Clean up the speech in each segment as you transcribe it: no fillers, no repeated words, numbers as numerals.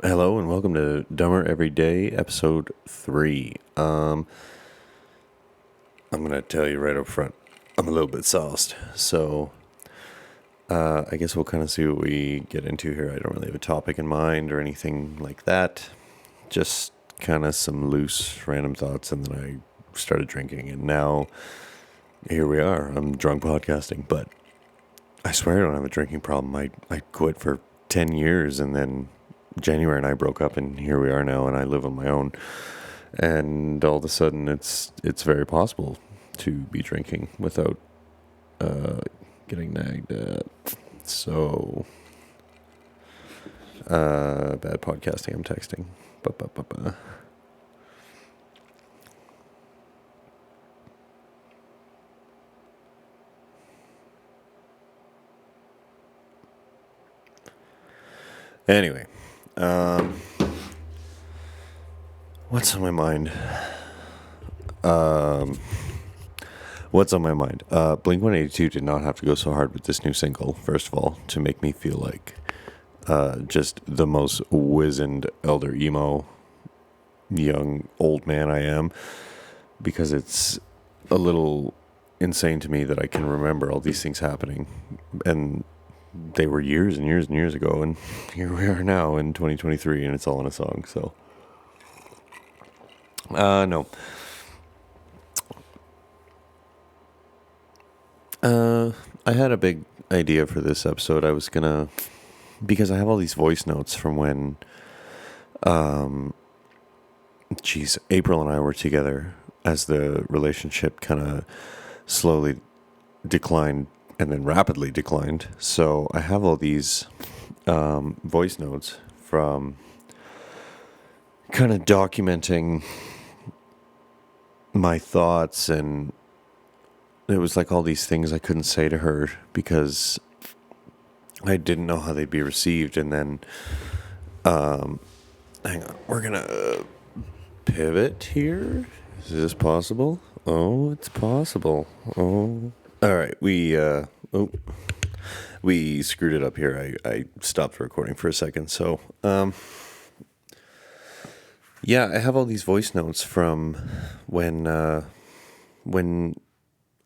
Hello and welcome to Dumber Every Day, episode 3. I'm gonna tell you right up front, I'm a little bit sauced, so I guess we'll kind of see what we get into here. I don't really have a topic in mind or anything like that. Just kind of some loose, random thoughts, and then I started drinking, and now here we are. I'm drunk podcasting, but I swear I don't have a drinking problem. I quit for 10 years, and then January and I broke up, and here we are now, and I live on my own. And all of a sudden, it's very possible to be drinking without getting nagged at. So, bad podcasting. I'm texting. Ba-ba-ba-ba. Anyway, what's on my mind? What's on my mind? Blink-182 did not have to go so hard with this new single, first of all, to make me feel like just the most wizened elder emo young old man I am, because it's a little insane to me that I can remember all these things happening, and they were years and years and years ago, and here we are now in 2023, and it's all in a song. So no. I had a big idea for this episode. I was gonna, because I have all these voice notes from when, April and I were together as the relationship kind of slowly declined and then rapidly declined. So I have all these voice notes from kind of documenting my thoughts, and it was like all these things I couldn't say to her because I didn't know how they'd be received. And then, hang on, we're gonna pivot here. Is this possible? Oh, it's possible. Oh, all right. We screwed it up here. I stopped recording for a second. So, yeah, I have all these voice notes from when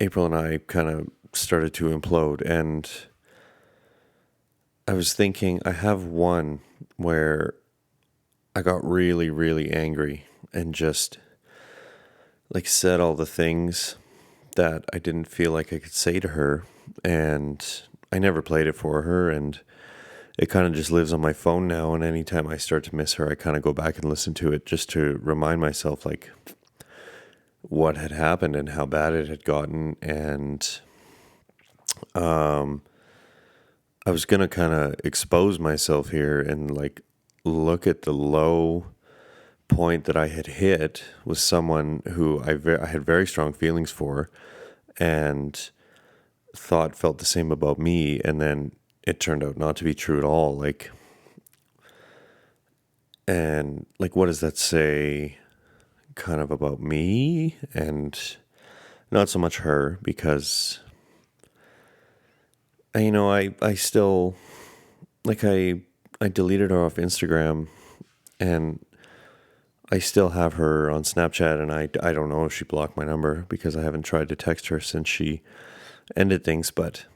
April and I kind of started to implode, and I was thinking, I have one where I got really, really angry and just like said all the things that I didn't feel like I could say to her, and I never played it for her, and it kind of just lives on my phone now, and anytime I start to miss her, I kind of go back and listen to it just to remind myself like what had happened and how bad it had gotten. And I was going to kind of expose myself here and like look at the low point that I had hit with someone who I had very strong feelings for and thought felt the same about me, and then it turned out not to be true at all. Like, and like, what does that say kind of about me and not so much her? Because I still, like, I deleted her off Instagram, and I still have her on Snapchat, and I don't know if she blocked my number because I haven't tried to text her since she ended things. But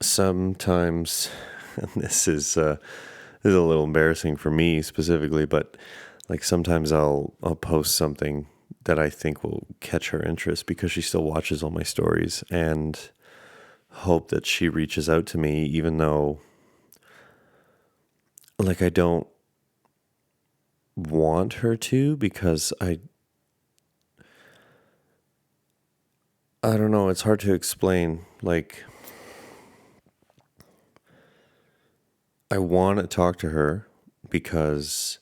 sometimes, and this is a little embarrassing for me specifically, but like sometimes I'll post something that I think will catch her interest because she still watches all my stories, and hope that she reaches out to me, even though like I don't want her to, because I don't know, it's hard to explain. Like, I want to talk to her because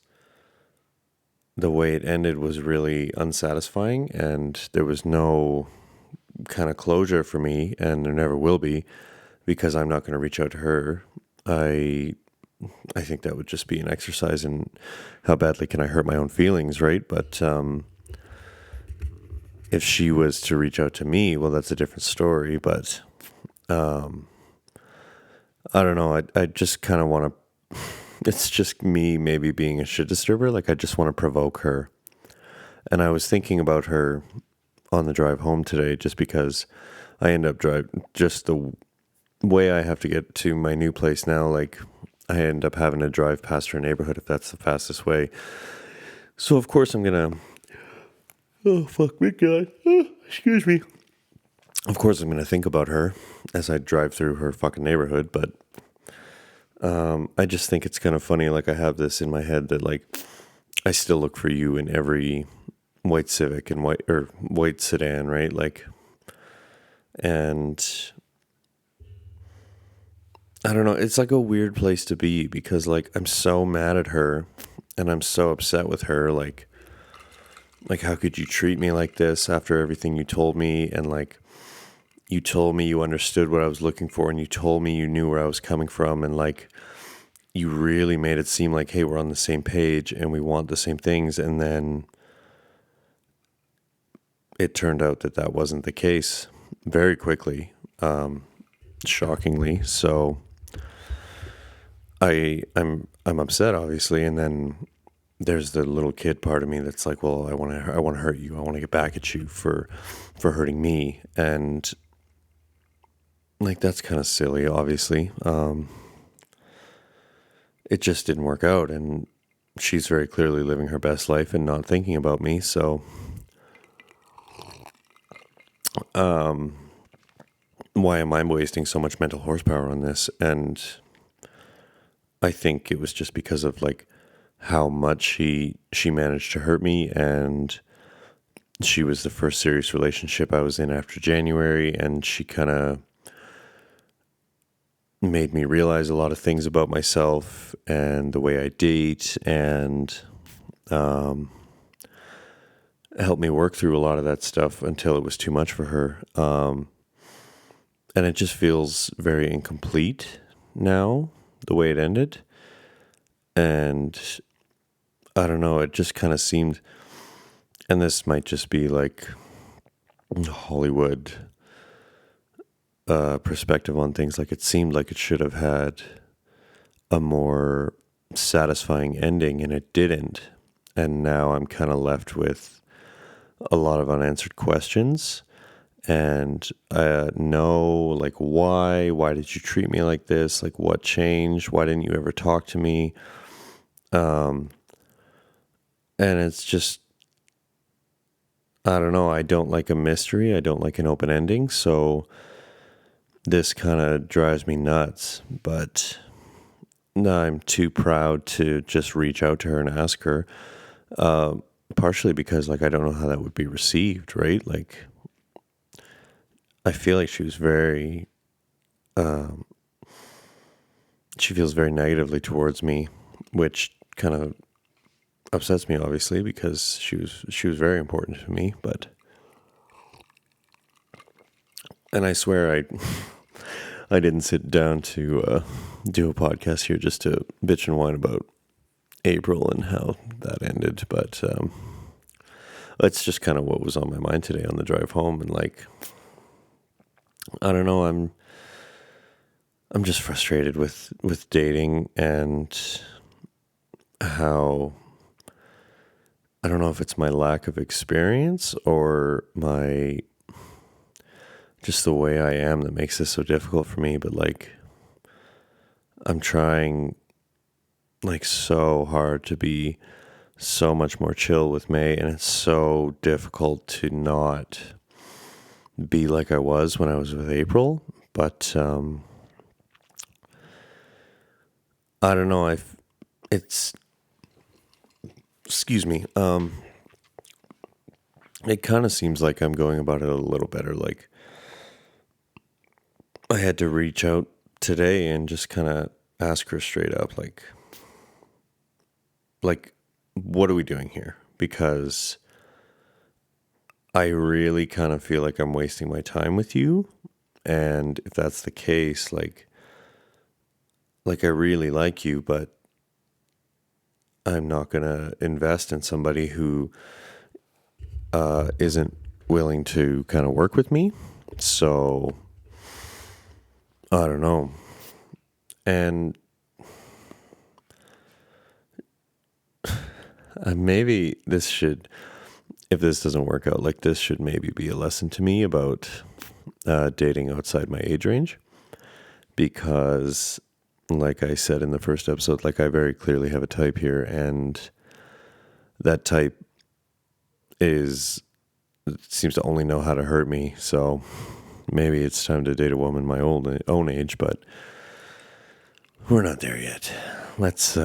the way it ended was really unsatisfying, and there was no kind of closure for me, and there never will be, because I'm not going to reach out to her. I think that would just be an exercise in how badly can I hurt my own feelings, right? But if she was to reach out to me, well, that's a different story. But I don't know. I just kind of want to it's just me maybe being a shit disturber. Like, I just want to provoke her. And I was thinking about her on the drive home today, just because I end up just the way I have to get to my new place now. Like, I end up having to drive past her neighborhood if that's the fastest way. So of course I'm gonna. Oh fuck me, God! Excuse me. Of course I'm gonna think about her as I drive through her fucking neighborhood, but I just think it's kind of funny. Like, I have this in my head that, like, I still look for you in every white Civic and white sedan, right? Like, and I don't know. It's like a weird place to be, because, like, I'm so mad at her and I'm so upset with her. Like how could you treat me like this after everything you told me? And, like, you told me you understood what I was looking for, and you told me you knew where I was coming from. And, like, you really made it seem like, hey, we're on the same page and we want the same things. And then it turned out that that wasn't the case very quickly, shockingly. So I'm upset, obviously. And then there's the little kid part of me that's like, well, I want to hurt you. I want to get back at you for hurting me. And, like, that's kind of silly, obviously. It just didn't work out, and she's very clearly living her best life and not thinking about me. So, why am I wasting so much mental horsepower on this? And I think it was just because of, like, how much she managed to hurt me. And she was the first serious relationship I was in after January, and she kind of made me realize a lot of things about myself and the way I date, and helped me work through a lot of that stuff until it was too much for her. And it just feels very incomplete now, the way it ended. And I don't know, it just kind of seemed, and this might just be like Hollywood perspective on things, like, it seemed like it should have had a more satisfying ending, and it didn't. And now I'm kind of left with a lot of unanswered questions. And like, why did you treat me like this? Like, what changed? Why didn't you ever talk to me? And it's just, I don't know. I don't like a mystery. I don't like an open ending. So this kind of drives me nuts, but I'm too proud to just reach out to her and ask her, partially because, like, I don't know how that would be received, right? Like, I feel like she feels very negatively towards me, which kind of upsets me, obviously, because she was very important to me. And I swear I didn't sit down to do a podcast here just to bitch and whine about April and how that ended, but it's just kind of what was on my mind today on the drive home. And, like, I don't know, I'm just frustrated with dating, and how, I don't know if it's my lack of experience or just the way I am that makes this so difficult for me. But, like, I'm trying, like, so hard to be so much more chill with May, and it's so difficult to not be like I was when I was with April. But I don't know, it's excuse me, it kind of seems like I'm going about it a little better. Like, I had to reach out today and just kind of ask her straight up, like, what are we doing here? Because I really kind of feel like I'm wasting my time with you. And if that's the case, like I really like you, but I'm not going to invest in somebody who isn't willing to kind of work with me. So I don't know. And maybe this should, if this doesn't work out, like this should maybe be a lesson to me about dating outside my age range. Because, like I said in the first episode, like I very clearly have a type here, and that type seems to only know how to hurt me. So maybe it's time to date a woman my own age, but we're not there yet. Let's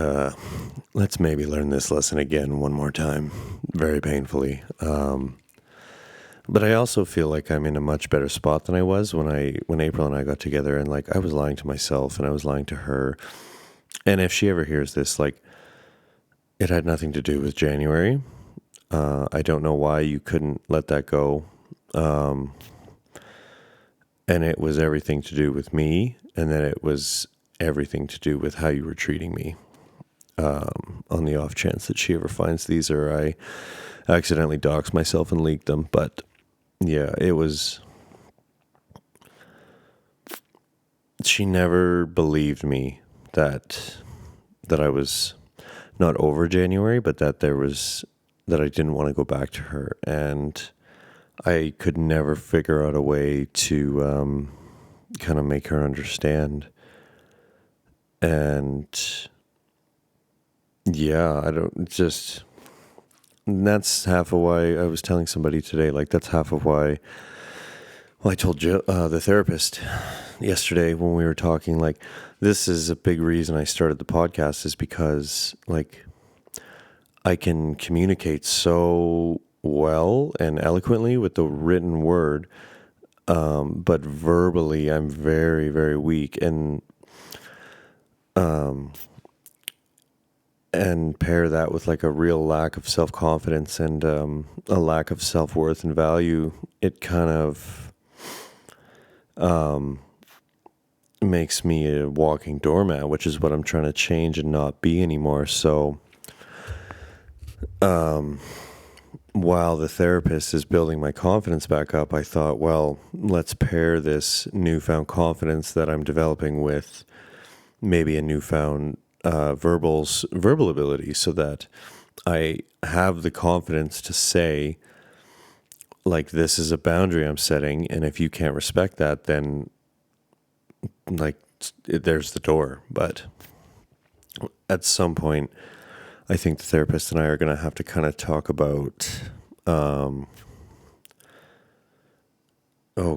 maybe learn this lesson again one more time, very painfully. But I also feel like I'm in a much better spot than I was when April and I got together, and like I was lying to myself and I was lying to her. And if she ever hears this, like it had nothing to do with January. I don't know why you couldn't let that go. And it was everything to do with me, and then it was everything to do with how you were treating me. On the off chance that she ever finds these, or I accidentally doxed myself and leaked them. But yeah, it was. She never believed me that I was not over January, but that that I didn't want to go back to her, and I could never figure out a way to kind of make her understand. And yeah, that's half of why I was telling somebody today, like that's half of why, well, I told the therapist yesterday when we were talking, like this is a big reason I started the podcast, is because like I can communicate so well and eloquently with the written word, but verbally I'm very, very weak, and pair that with like a real lack of self-confidence and a lack of self-worth and value, it kind of makes me a walking doormat, which is what I'm trying to change and not be anymore. So while the therapist is building my confidence back up, I thought, well, let's pair this newfound confidence that I'm developing with maybe a newfound verbal ability, so that I have the confidence to say, like, this is a boundary I'm setting, and if you can't respect that, then like there's the door. But at some point, I think the therapist and I are going to have to kind of talk about, oh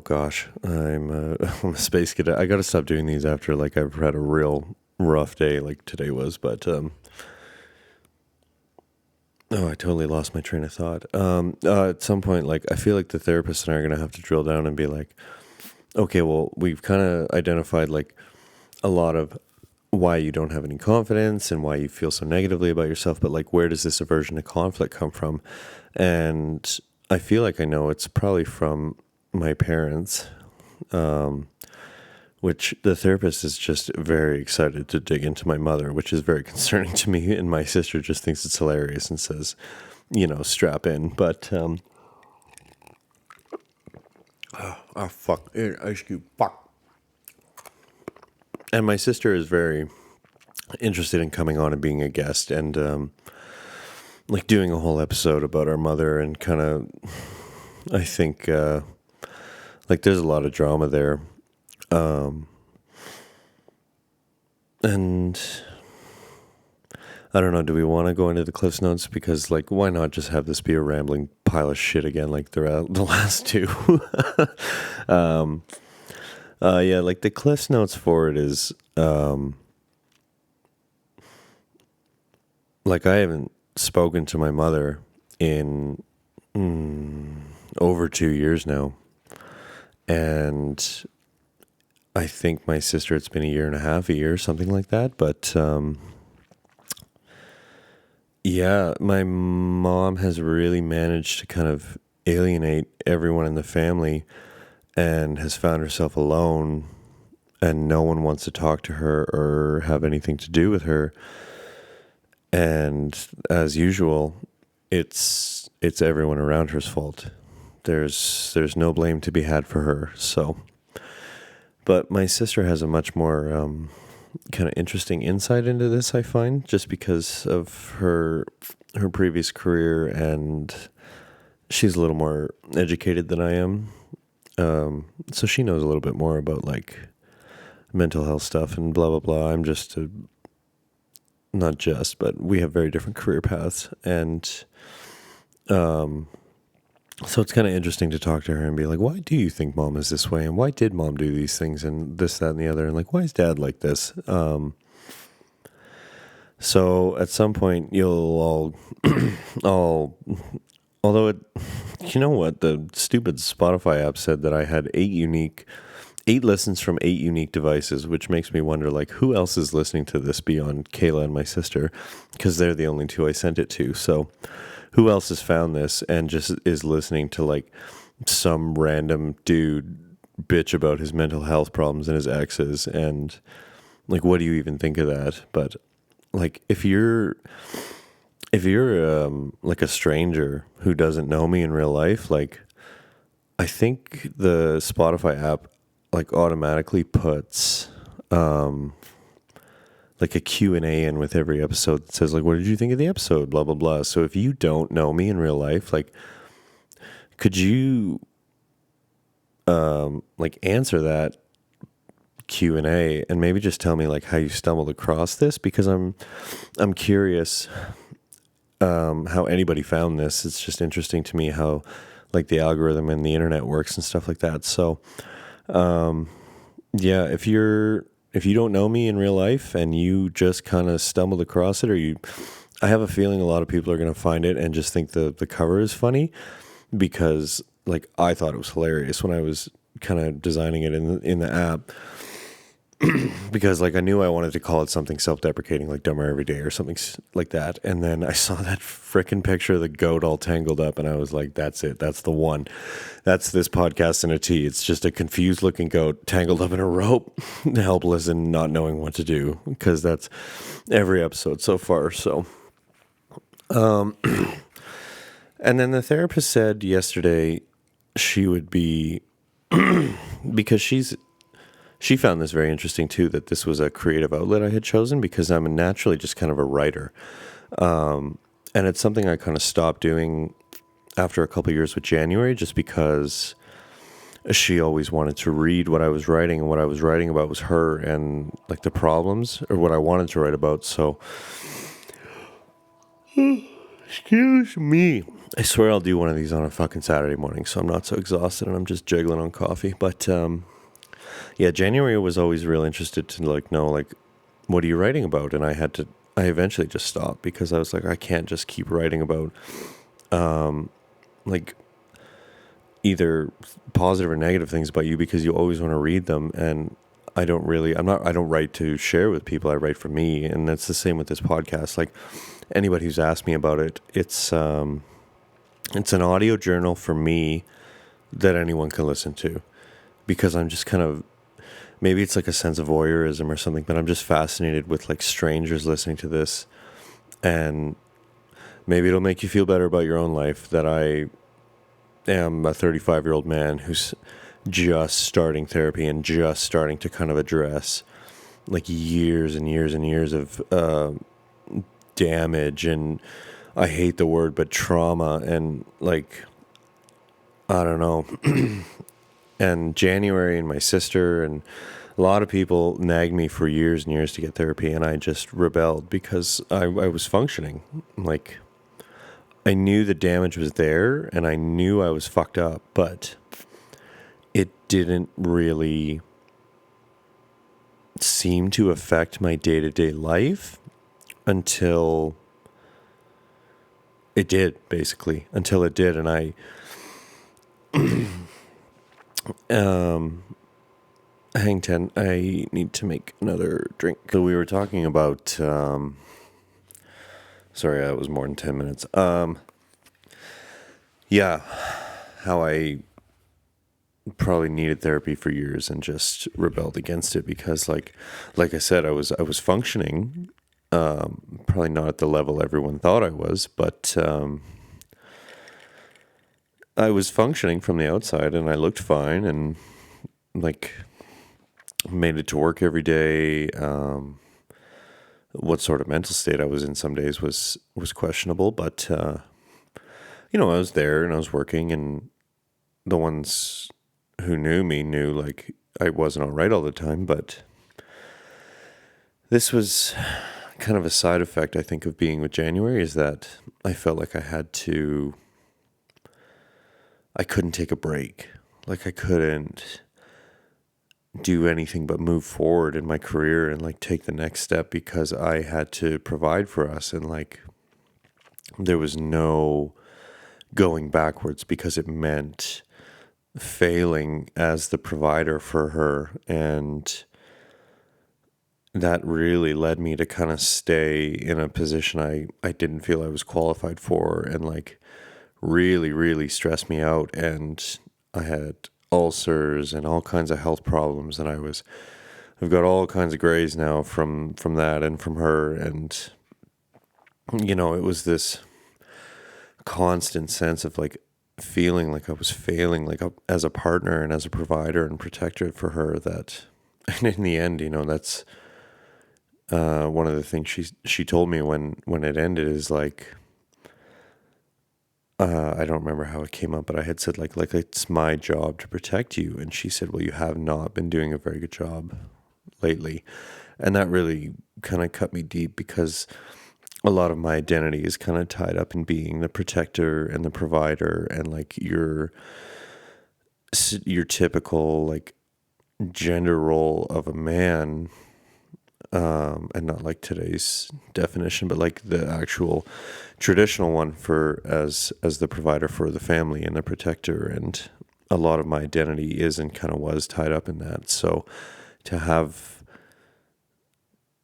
gosh, I'm a space cadet. I got to stop doing these after like I've had a real rough day like today was, but I totally lost my train of thought. At some point, like I feel like the therapist and I are going to have to drill down and be like, okay, well, we've kind of identified like a lot of why you don't have any confidence and why you feel so negatively about yourself, but like where does this aversion to conflict come from? And I feel like I know it's probably from my parents, which the therapist is just very excited to dig into my mother, which is very concerning to me. And my sister just thinks it's hilarious and says, strap in. But, fuck, ice cube, fuck. And my sister is very interested in coming on and being a guest and, like doing a whole episode about our mother, and kind of, I think, like there's a lot of drama there. And I don't know, do we want to go into the Cliff's Notes? Because, like, why not just have this be a rambling pile of shit again, like the last two? Yeah, like the Cliff's Notes for it is, like I haven't spoken to my mother in over 2 years now. And I think my sister, it's been a year, something like that. But yeah, my mom has really managed to kind of alienate everyone in the family and has found herself alone, and no one wants to talk to her or have anything to do with her. And as usual, it's everyone around her's fault. There's no blame to be had for her. So, but my sister has a much more kind of interesting insight into this, I find, just because of her previous career, and she's a little more educated than I am. So she knows a little bit more about like mental health stuff and blah, blah, blah. I'm just not just, but we have very different career paths. And so it's kind of interesting to talk to her and be like, why do you think mom is this way? And why did mom do these things and this, that, and the other? And like, why is dad like this? So at some point you'll all, although you know what? The stupid Spotify app said that I had 8 listens from 8 unique devices, which makes me wonder, like, who else is listening to this beyond Kayla and my sister? Because they're the only 2 I sent it to. So who else has found this and just is listening to, like, some random dude bitch about his mental health problems and his exes? And, like, what do you even think of that? But, like, if you're like a stranger who doesn't know me in real life, like, I think the Spotify app like automatically puts like a Q&A in with every episode that says like, what did you think of the episode, blah blah blah. So if you don't know me in real life, like, could you like answer that Q&A and maybe just tell me like how you stumbled across this, because I'm curious how anybody found this. It's just interesting to me how like the algorithm and the internet works and stuff like that. So yeah, if you don't know me in real life and you just kind of stumbled across it, I have a feeling a lot of people are going to find it and just think the cover is funny, because like I thought it was hilarious when I was kind of designing it in the app. Because like I knew I wanted to call it something self-deprecating, like Dumber Every Day or something like that. And then I saw that frickin' picture of the goat all tangled up, and I was like, that's it. That's the one. That's this podcast in a T. It's just a confused looking goat tangled up in a rope, helpless and not knowing what to do, because that's every episode so far. So, and then the therapist said yesterday she would be, because she found this very interesting too, that this was a creative outlet I had chosen, because I'm naturally just kind of a writer. And it's something I kind of stopped doing after a couple of years with January, just because she always wanted to read what I was writing, and what I was writing about was her and like the problems, or what I wanted to write about. So, excuse me. I swear I'll do one of these on a fucking Saturday morning, so I'm not so exhausted and I'm just jiggling on coffee. But, yeah, January was always real interested to like know like, what are you writing about? And I eventually just stopped, because I was like, I can't just keep writing about like either positive or negative things about you, because you always want to read them. And I don't write to share with people. I write for me. And that's the same with this podcast. Like anybody who's asked me about it, it's an audio journal for me that anyone can listen to, because I'm just kind of, maybe it's like a sense of voyeurism or something, but I'm just fascinated with like strangers listening to this, and maybe it'll make you feel better about your own life, that I am a 35-year-old man who's just starting therapy and just starting to kind of address like years and years and years of damage, and I hate the word, but trauma, and like, I don't know. And January and my sister and a lot of people nagged me for years and years to get therapy, and I just rebelled, because I was functioning. Like, I knew the damage was there, and I knew I was fucked up, but it didn't really seem to affect my day-to-day life until it did, basically. Until it did, and I... hang 10, I need to make another drink. So we were talking about, sorry, that was more than 10 minutes. Yeah, how I probably needed therapy for years and just rebelled against it, because like I said, I was functioning, probably not at the level everyone thought I was, but, I was functioning from the outside, and I looked fine, and like, made it to work every day. What sort of mental state I was in some days was questionable, but I was there and I was working, and the ones who knew me knew like I wasn't all right all the time. But this was kind of a side effect, I think, of being with January, is that I felt like I couldn't take a break. Like I couldn't do anything but move forward in my career and like take the next step, because I had to provide for us, and like there was no going backwards, because it meant failing as the provider for her. And that really led me to kind of stay in a position I didn't feel I was qualified for, and like really, really stressed me out. And I had ulcers and all kinds of health problems, and I've got all kinds of grays now from that and from her. And it was this constant sense of like feeling like I was failing, like as a partner and as a provider and protector for her. That, and in the end, that's one of the things she told me when it ended is like, I don't remember how it came up, but I had said like it's my job to protect you, and she said, well, you have not been doing a very good job lately. And that really kind of cut me deep, because a lot of my identity is kind of tied up in being the protector and the provider, and like your typical like gender role of a man, and not like today's definition, but like the actual traditional one for as the provider for the family and the protector. And a lot of my identity is and kind of was tied up in that. So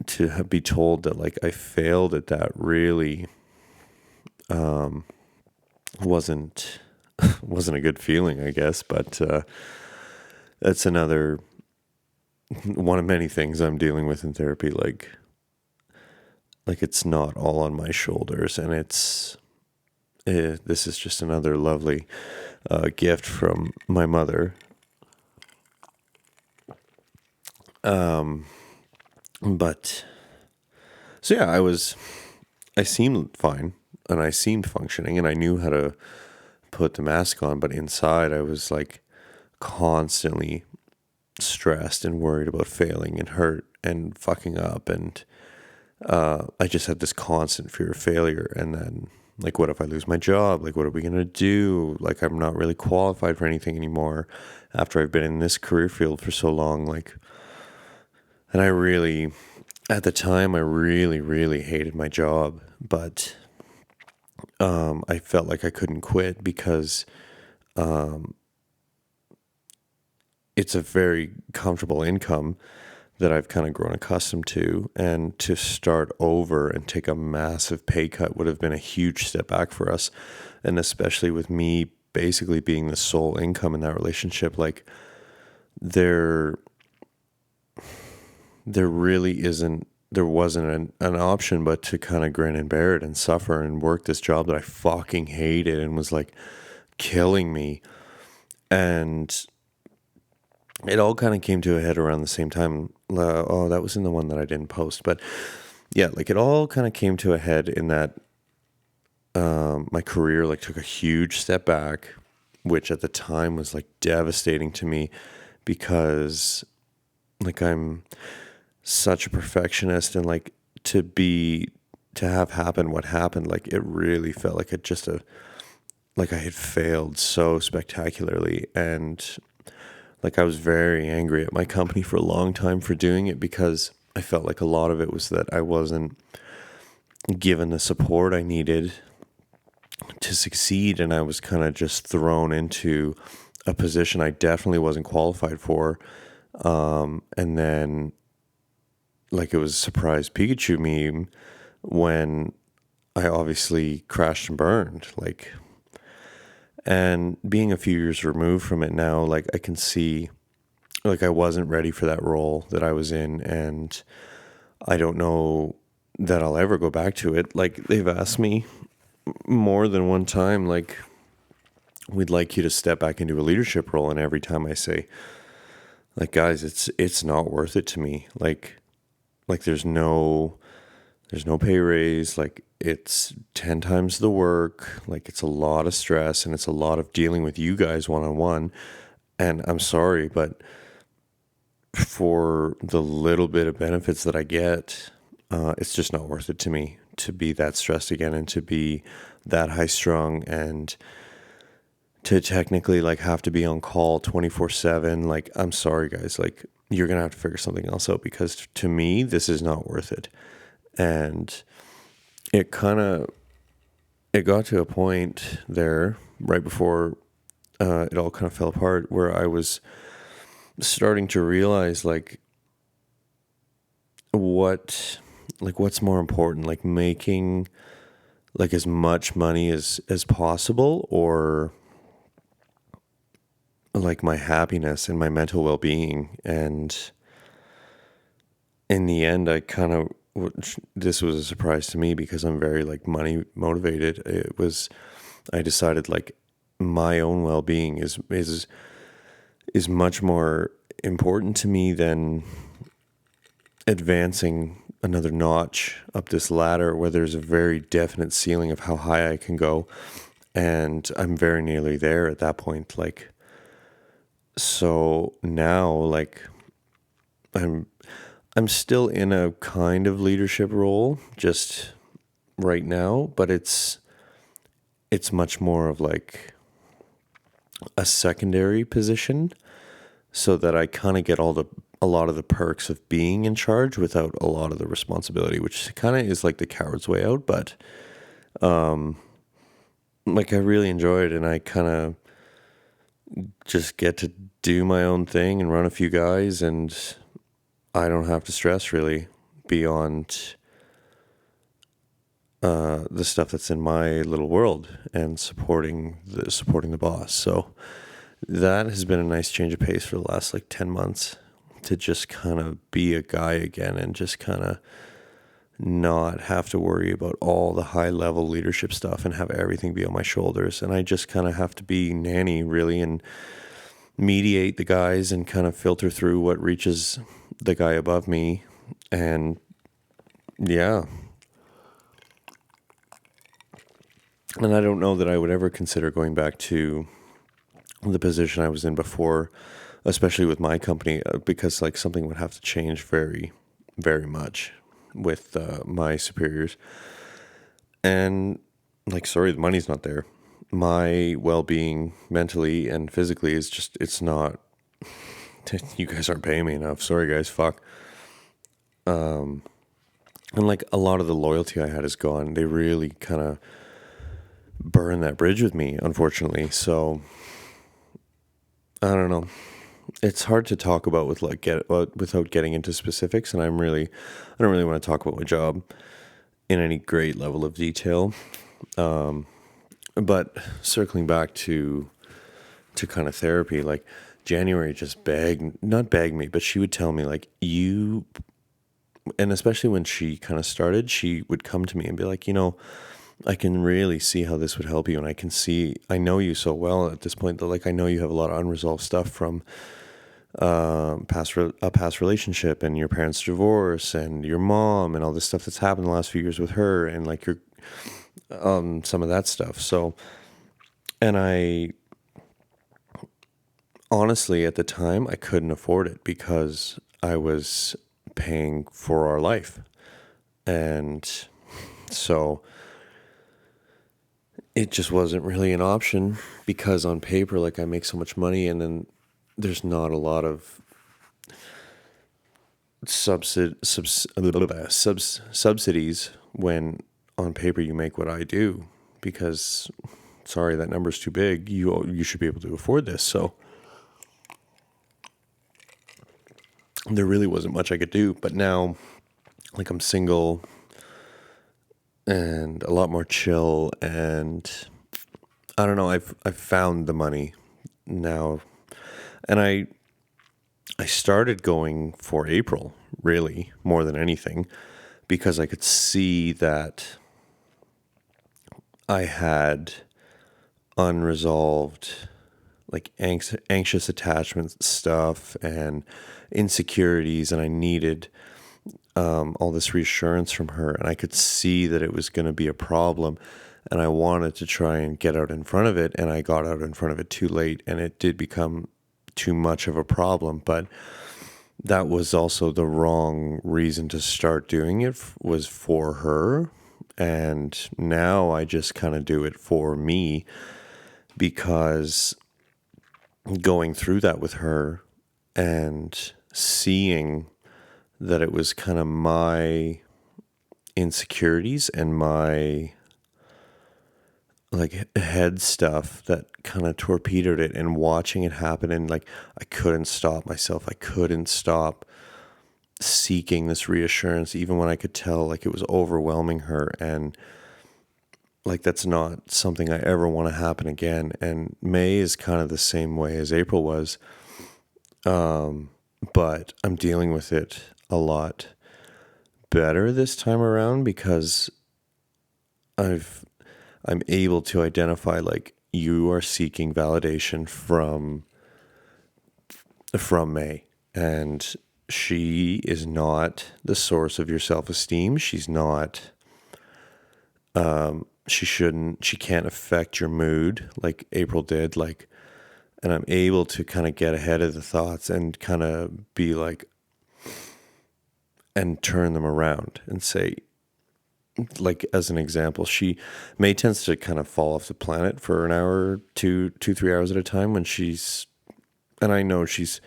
to be told that like I failed at that really wasn't a good feeling, I guess. But that's another one of many things I'm dealing with in therapy. Like it's not all on my shoulders, and this is just another lovely gift from my mother. But so yeah, I seemed fine, and I seemed functioning, and I knew how to put the mask on, but inside I was like constantly stressed and worried about failing and hurt and fucking up. And I just had this constant fear of failure. And then like, what if I lose my job? Like, what are we going to do? Like, I'm not really qualified for anything anymore after I've been in this career field for so long. Like, and at the time, I really, really hated my job, but I felt like I couldn't quit, because it's a very comfortable income that I've kind of grown accustomed to. And to start over and take a massive pay cut would have been a huge step back for us. And especially with me basically being the sole income in that relationship, like there wasn't an option but to kind of grin and bear it and suffer and work this job that I fucking hated and was like killing me. And it all kind of came to a head around the same time. That was in the one that I didn't post. But yeah, like it all kind of came to a head in that my career like took a huge step back, which at the time was like devastating to me, because like I'm such a perfectionist, and like to have happen what happened, like it really felt like like I had failed so spectacularly. And like I was very angry at my company for a long time for doing it, because I felt like a lot of it was that I wasn't given the support I needed to succeed, and I was kind of just thrown into a position I definitely wasn't qualified for. And then like it was a surprise Pikachu meme when I obviously crashed and burned. Like, and being a few years removed from it now, like I can see like I wasn't ready for that role that I was in, and I don't know that I'll ever go back to it. Like they've asked me more than one time, like, we'd like you to step back into a leadership role. And every time I say, Like, guys, it's not worth it to me. Like there's no pay raise. Like, it's 10 times the work. Like, it's a lot of stress, and it's a lot of dealing with you guys one on one. And I'm sorry, but for the little bit of benefits that I get, it's just not worth it to me to be that stressed again and to be that high strung and to technically like have to be on call 24/7. Like, I'm sorry, guys. Like, you're going to have to figure something else out, because to me, this is not worth it. And it kind of, it got to a point there right before it all kind of fell apart, where I was starting to realize what's more important, like making like as much money as possible, or like my happiness and my mental well-being. And in the end, I kind of, this was a surprise to me because I'm very like money motivated. I decided like my own well-being is much more important to me than advancing another notch up this ladder where there's a very definite ceiling of how high I can go. And I'm very nearly there at that point. Like, so now, like, I'm still in a kind of leadership role just right now, but it's much more of like a secondary position, so that I kind of get a lot of the perks of being in charge without a lot of the responsibility, which kind of is like the coward's way out. But like, I really enjoy it, and I kind of just get to do my own thing and run a few guys, and I don't have to stress really beyond the stuff that's in my little world and supporting the boss. So that has been a nice change of pace for the last like 10 months, to just kind of be a guy again and just kind of not have to worry about all the high level leadership stuff and have everything be on my shoulders. And I just kind of have to be nanny really, and mediate the guys and kind of filter through what reaches the guy above me. And yeah. And I don't know that I would ever consider going back to the position I was in before, especially with my company, because like something would have to change very, very much with my superiors. And like, sorry, the money's not there. My well-being mentally and physically is just, it's not, you guys aren't paying me enough. Sorry guys, fuck. And like a lot of the loyalty I had is gone. They really kind of burn that bridge with me, unfortunately. So I don't know. It's hard to talk about without getting into specifics, and I don't really want to talk about my job in any great level of detail. But circling back to kind of therapy, like January just not begged me, but she would tell me like, and especially when she kind of started, she would come to me and be like, I can really see how this would help you. And I know you so well at this point that like, I know you have a lot of unresolved stuff from a past relationship and your parents' divorce and your mom and all this stuff that's happened the last few years with her, and like your some of that stuff. So, and I honestly at the time I couldn't afford it because I was paying for our life, and so it just wasn't really an option, because on paper, like, I make so much money, and then there's not a lot of subsidies when on paper you make what I do, because sorry, that number's too big. You should be able to afford this. So there really wasn't much I could do. But now, like, I'm single and a lot more chill, and I don't know, I've found the money now, and I started going for April really more than anything, because I could see that I had unresolved like anxious attachment stuff and insecurities, and I needed all this reassurance from her, and I could see that it was going to be a problem, and I wanted to try and get out in front of it, and I got out in front of it too late, and it did become too much of a problem. But that was also the wrong reason to start doing it, was for her. And now I just kind of do it for me, because going through that with her and seeing that it was kind of my insecurities and my like head stuff that kind of torpedoed it, and watching it happen, and like I couldn't stop myself. I couldn't stop seeking this reassurance, even when I could tell like it was overwhelming her, and like that's not something I ever want to happen again. And May is kind of the same way as April was, but I'm dealing with it a lot better this time around, because I'm able to identify, like, you are seeking validation from May, and she is not the source of your self-esteem. She's not, she can't affect your mood like April did. Like, and I'm able to kind of get ahead of the thoughts and kind of be like, and turn them around and say, like, as an example, May tends to kind of fall off the planet for an hour, 3 hours at a time when and I know she's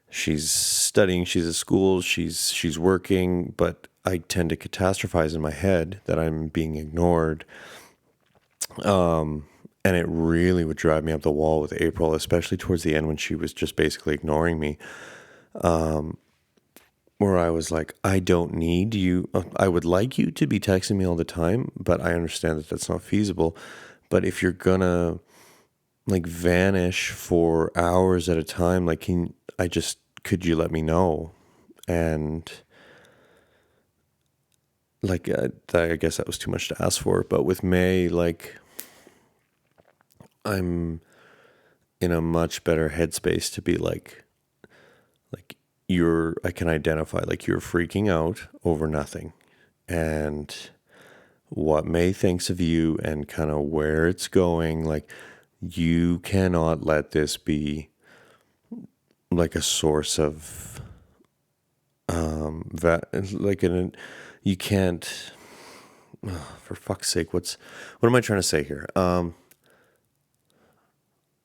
studying, she's at school, she's working, but I tend to catastrophize in my head that I'm being ignored. And it really would drive me up the wall with April, especially towards the end when she was just basically ignoring me. Where I was like, I don't need you. I would like you to be texting me all the time, but I understand that that's not feasible. But if you're gonna like vanish for hours at a time, like, could you let me know? And like, I guess that was too much to ask for. But with May, like, I'm in a much better headspace to be like, I can identify, like, you're freaking out over nothing, and what May thinks of you and kind of where it's going. Like, you cannot let this be like a source of, you can't, for fuck's sake, what am I trying to say here?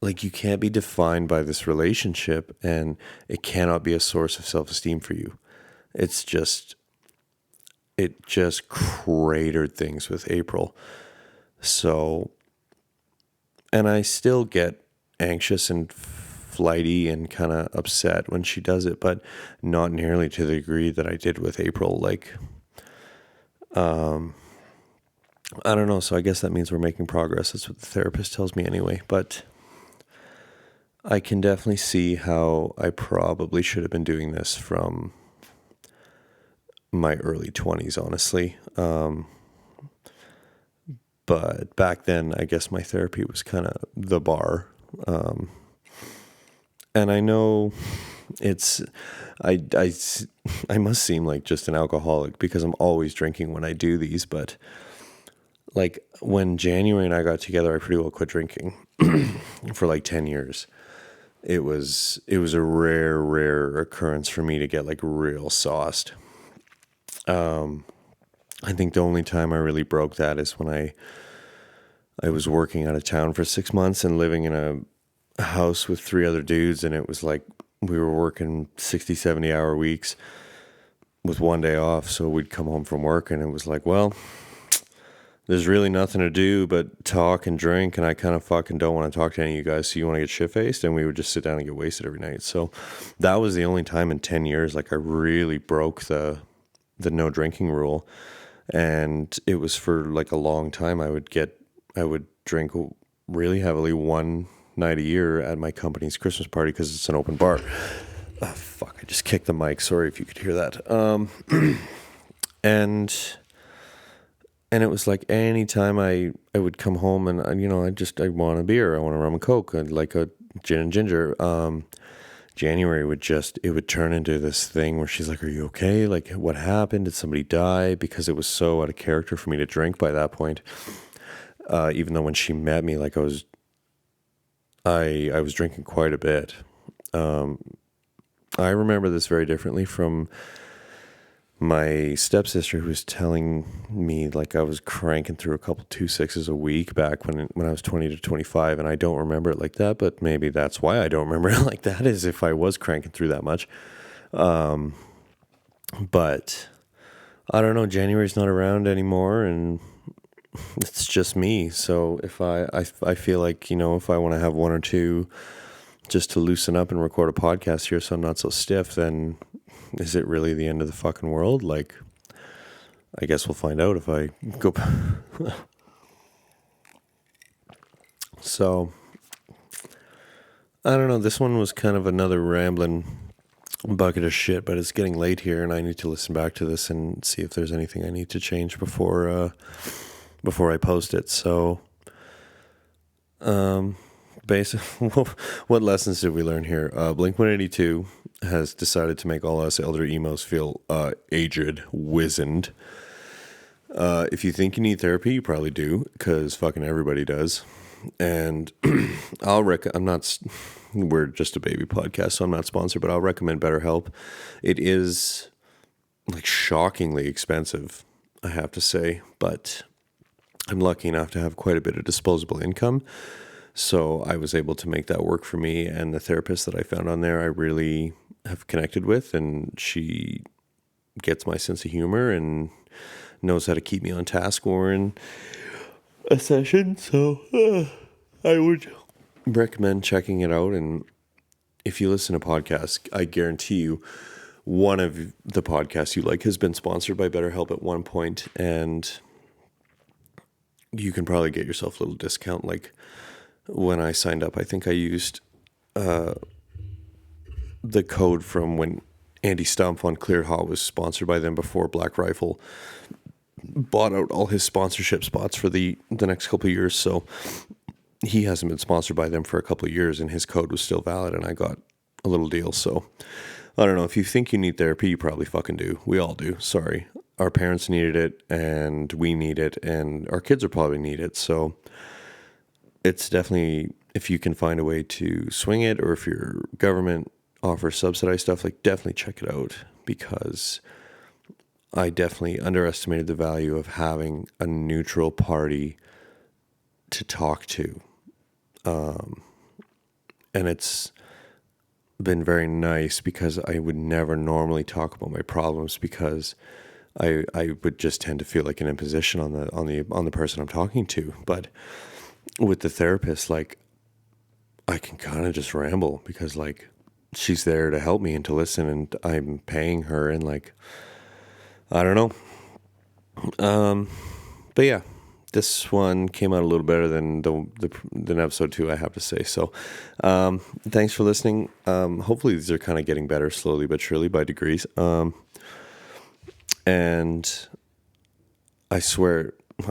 Like, you can't be defined by this relationship, and it cannot be a source of self-esteem for you. It just cratered things with April. So, and I still get anxious and flighty and kind of upset when she does it, but not nearly to the degree that I did with April. Like, I don't know. So I guess that means we're making progress. That's what the therapist tells me anyway. But I can definitely see how I probably should have been doing this from my early 20s, honestly. But back then, I guess my therapy was kind of the bar. And I know I must seem like just an alcoholic because I'm always drinking when I do these. But like, when January and I got together, I pretty well quit drinking for like 10 years. It was a rare occurrence for me to get like real sauced. I think the only time I really broke that is when I was working out of town for 6 months and living in a house with 3 other dudes, and it was like we were working 60, 70-hour weeks with 1 day off. So we'd come home from work and it was like, well, there's really nothing to do but talk and drink, and I kind of fucking don't want to talk to any of you guys, so you want to get shit-faced? And we would just sit down and get wasted every night. So that was the only time in 10 years, like, I really broke the no drinking rule. And it was for like a long time. I would drink really heavily one night a year at my company's Christmas party because it's an open bar. Oh, fuck, I just kicked the mic. Sorry if you could hear that. And it was like anytime I would come home and, I want a beer, I want a rum and coke, and like gin and ginger, January would turn into this thing where she's like, "Are you okay? Like, what happened? Did somebody die?" Because it was so out of character for me to drink by that point. Even though when she met me, like I was drinking quite a bit. I remember this very differently from my stepsister, who was telling me like I was cranking through a couple 2.6s a week back when I was 20 to 25, and I don't remember it like that, but maybe that's why I don't remember it like that, is if I was cranking through that much. But I don't know, January's not around anymore, and it's just me. So if I feel like, if I want to have one or two just to loosen up and record a podcast here so I'm not so stiff, then is it really the end of the fucking world? Like, I guess we'll find out if I go. So, I don't know. This one was kind of another rambling bucket of shit, but it's getting late here and I need to listen back to this and see if there's anything I need to change before I post it. So, basically, what lessons did we learn here? Blink-182 has decided to make all us elder emos feel aged, wizened. If you think you need therapy, you probably do, because fucking everybody does. And we're just a baby podcast, so I'm not sponsored, but I'll recommend BetterHelp. It is like shockingly expensive, I have to say, but I'm lucky enough to have quite a bit of disposable income. So I was able to make that work for me, and the therapist that I found on there, I really have connected with, and she gets my sense of humor and knows how to keep me on task when we're in a session. So I would recommend checking it out. And if you listen to podcasts, I guarantee you one of the podcasts you like has been sponsored by BetterHelp at one point, and you can probably get yourself a little discount. Like, when I signed up, I think I used the code from when Andy Stumpf on Cleared Hot was sponsored by them before Black Rifle bought out all his sponsorship spots for the next couple of years. So he hasn't been sponsored by them for a couple of years, and his code was still valid, and I got a little deal. So I don't know. If you think you need therapy, you probably fucking do. We all do. Sorry. Our parents needed it, and we need it, and our kids will probably need it. So it's definitely, if you can find a way to swing it, or if your government offers subsidized stuff, like, definitely check it out, because I definitely underestimated the value of having a neutral party to talk to. And it's been very nice, because I would never normally talk about my problems, because I would just tend to feel like an imposition on the person I'm talking to. But with the therapist, like, I can kind of just ramble, because like, she's there to help me and to listen, and I'm paying her, and like, I don't know. But yeah, this one came out a little better than than episode 2, I have to say. So, thanks for listening. Hopefully these are kind of getting better slowly but surely, by degrees. And I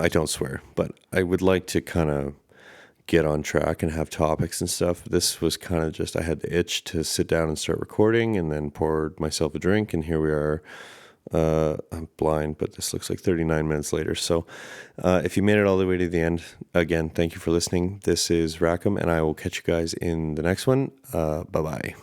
don't swear, but I would like to kind of get on track and have topics and stuff. This was kind of just, I had the itch to sit down and start recording, and then poured myself a drink, and here we are. I'm blind, but this looks like 39 minutes later. So if you made it all the way to the end, again, thank you for listening. This is Rackham, and I will catch you guys in the next one. Bye-bye.